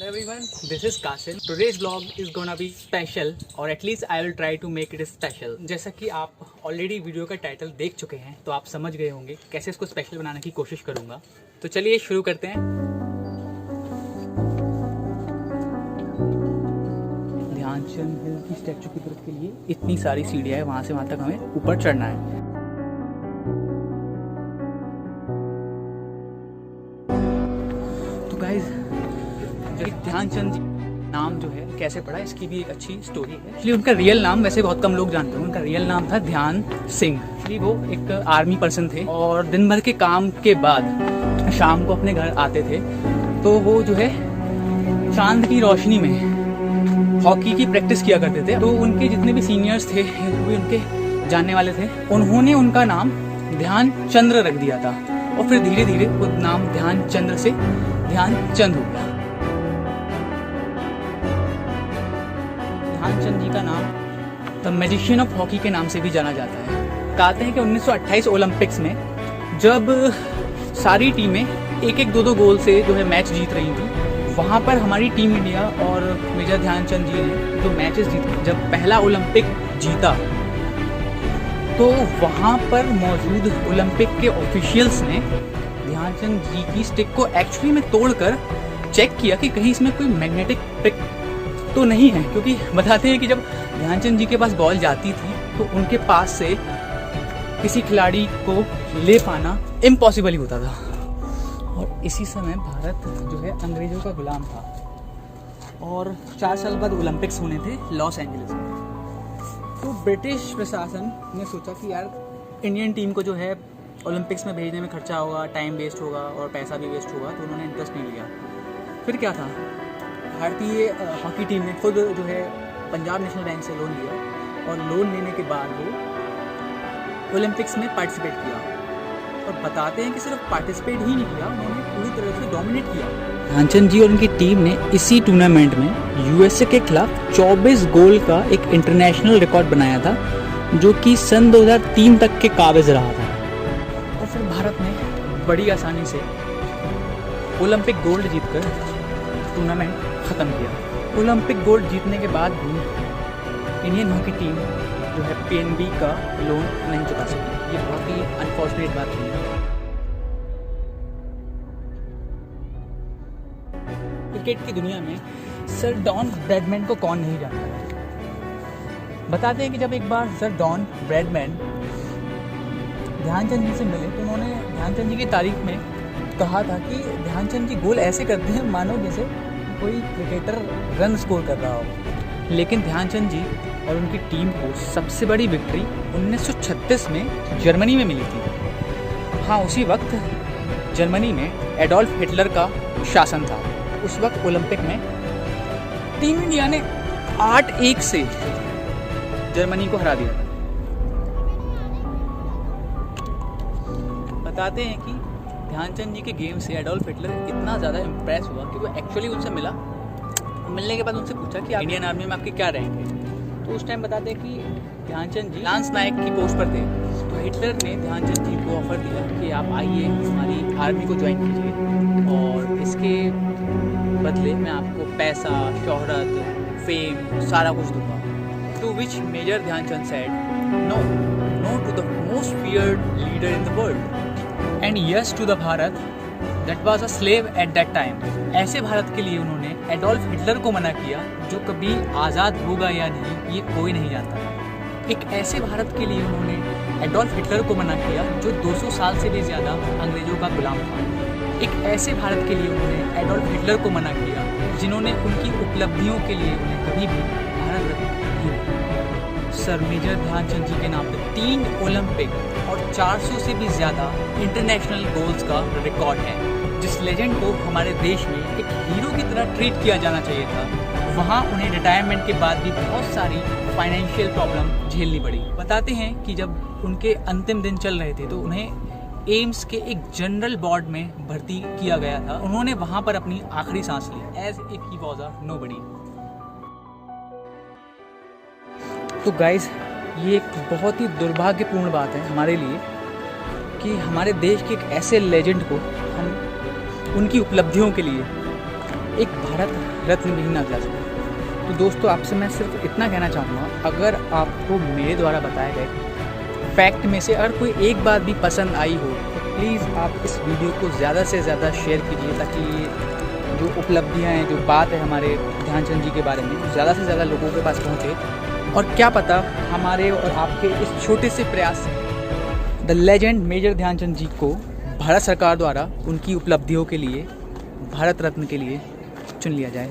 Hello everyone, this is Kasim. Today's vlog is gonna be special or at least I will try to make it special. जैसा कि आप already video का title देख चुके हैं तो आप समझ गए होंगे कैसे इसको स्पेशल बनाने की कोशिश करूँगा। तो चलिए शुरू करते हैं। ध्यानचंद हिल की स्टैचू की तरफ के लिए इतनी सारी सीढ़ियाँ हैं, वहाँ से वहाँ तक हमें ऊपर चढ़ना है। तो गाइस, ध्यानचंद जी नाम जो है कैसे पड़ा, इसकी भी एक अच्छी स्टोरी है। एक्चुअली उनका रियल नाम वैसे बहुत कम लोग जानते हैं। उनका रियल नाम था ध्यान सिंह। एक्चुअली वो एक आर्मी पर्सन थे और दिन भर के काम के बाद शाम को अपने घर आते थे तो वो जो है चांद की रोशनी में हॉकी की प्रैक्टिस किया करते थे। तो उनके जितने भी सीनियर्स थे वो भी उनके जानने वाले थे। उन्होंने उनका नाम ध्यानचंद्र रख दिया था और फिर धीरे धीरे वो नाम ध्यानचंद्र से ध्यानचंद हो गया। ध्यानचंद जी का नाम द मैजिशियन ऑफ हॉकी के नाम से भी जाना जाता है। कहते हैं कि 1928 ओलंपिक्स में जब सारी टीमें एक एक दो गोल से जो है मैच जीत रही थी, वहाँ पर हमारी टीम इंडिया और मेजर ध्यानचंद जी ने जो मैचेस जीते, जब पहला ओलंपिक जीता तो वहाँ पर मौजूद ओलंपिक के ऑफिशियल्स ने ध्यानचंद जी की स्टिक को एक्चुअली में तोड़कर चेक किया कि कहीं इसमें कोई मैग्नेटिक प्रिक तो नहीं है, क्योंकि बताते हैं कि जब ध्यानचंद जी के पास बॉल जाती थी तो उनके पास से किसी खिलाड़ी को ले पाना इम्पॉसिबल ही होता था। और इसी समय भारत जो है अंग्रेजों का गुलाम था और 4 साल बाद ओलंपिक्स होने थे लॉस एंजलिस में। तो ब्रिटिश प्रशासन ने सोचा कि यार इंडियन टीम को जो है ओलंपिक्स में भेजने में खर्चा होगा, टाइम वेस्ट होगा और पैसा भी वेस्ट होगा, तो उन्होंने इंटरेस्ट नहीं लिया। फिर क्या था, भारतीय हॉकी टीम ने खुद जो है पंजाब नेशनल बैंक से लोन लिया और लोन लेने के बाद वो ओलंपिक्स में पार्टिसिपेट किया। और बताते हैं कि सिर्फ पार्टिसिपेट ही नहीं किया, उन्होंने पूरी तरह से डोमिनेट किया। ध्यानचंद जी और उनकी टीम ने इसी टूर्नामेंट में यूएसए के खिलाफ 24 गोल का एक इंटरनेशनल रिकॉर्ड बनाया था, जो कि सन 2003 तक के काबिज रहा था। और फिर भारत ने बड़ी आसानी से ओलंपिक गोल्ड जीतकर टूर्नामेंट ख़त्म किया। ओलंपिक गोल्ड जीतने के बाद भी इंडियन हॉकी टीम जो है पीएनबी का लोन नहीं चुका सकी। ये बहुत ही अनफॉर्चुनेट बात थी। क्रिकेट की दुनिया में सर डॉन ब्रैडमैन को कौन नहीं जानता है। बताते हैं कि जब एक बार सर डॉन ब्रैडमैन ध्यानचंद जी से मिले तो उन्होंने ध्यानचंद जी की तारीफ में कहा था कि ध्यानचंद जी गोल ऐसे करते हैं मानो जैसे कोई क्रिकेटर रन स्कोर कर रहा हो। लेकिन ध्यानचंद जी और उनकी टीम को सबसे बड़ी विक्ट्री 1936 में जर्मनी में मिली थी। हाँ, उसी वक्त जर्मनी में एडोल्फ हिटलर का शासन था। उस वक्त ओलंपिक में टीम इंडिया ने 8-1 से जर्मनी को हरा दिया था। बताते हैं कि ध्यानचंद जी के गेम से एडोल्फ हिटलर इतना ज़्यादा इम्प्रेस हुआ कि वो एक्चुअली उनसे मिला। मिलने के बाद उनसे पूछा कि इंडियन आर्मी में आपके क्या रैंक है। तो उस टाइम बताते हैं कि ध्यानचंद जी लांस नायक की पोस्ट पर थे। तो हिटलर ने ध्यानचंद जी को ऑफर दिया कि आप आइए हमारी आर्मी को ज्वाइन कीजिए और इसके बदले मैं आपको पैसा, शोहरत, फेम सारा कुछ दूंगा। To which major Dhyan Chand said no, no to the most feared leader in the world and yes to the Bharat that was a slave at that time. ऐसे भारत के लिए उन्होंने एडोल्फ हिटलर को मना किया जो कभी आज़ाद होगा या नहीं ये कोई नहीं जानता था। एक ऐसे भारत के लिए उन्होंने एडोल्फ हिटलर को मना किया जो 200 साल से भी ज़्यादा अंग्रेज़ों का गुलाम था। एक ऐसे भारत के लिए उन्होंने एडोल्फ हिटलर को मना किया जिन्होंने उनकी उपलब्धियों के लिए उन्हें कभी भी भारत रत्न नहीं दिया। सर मेजर ध्यानचंद जी के नाम पर 3 ओलंपिक और 400 से भी ज़्यादा इंटरनेशनल गोल्स का रिकॉर्ड है। जिस लेजेंड को हमारे देश में एक हीरो की तरह ट्रीट किया जाना चाहिए था, वहाँ उन्हें रिटायरमेंट के बाद भी बहुत सारी फाइनेंशियल प्रॉब्लम झेलनी पड़ी। बताते हैं कि जब उनके अंतिम दिन चल रहे थे तो उन्हें एम्स के एक जनरल वार्ड में भर्ती किया गया था। उन्होंने वहाँ पर अपनी आखिरी सांस ली as if he was a nobody. तो गाइज, ये एक बहुत ही दुर्भाग्यपूर्ण बात है हमारे लिए कि हमारे देश के एक ऐसे लेजेंड को हम उनकी उपलब्धियों के लिए एक भारत रत्न भी ना दिला सके। तो दोस्तों आपसे मैं सिर्फ इतना कहना चाहूँगा, अगर आपको मेरे द्वारा बताए गए फैक्ट में से अगर कोई एक बात भी पसंद आई हो तो प्लीज़ आप इस वीडियो को ज़्यादा से ज़्यादा शेयर कीजिए, ताकि ये जो उपलब्धियाँ हैं, जो बात है हमारे ध्यानचंद जी के बारे में, ज़्यादा से ज़्यादा लोगों के पास पहुँचे। और क्या पता हमारे और आपके इस छोटे से प्रयास से द लेजेंड मेजर ध्यानचंद जी को भारत सरकार द्वारा उनकी उपलब्धियों के लिए भारत रत्न के लिए चुन लिया जाए।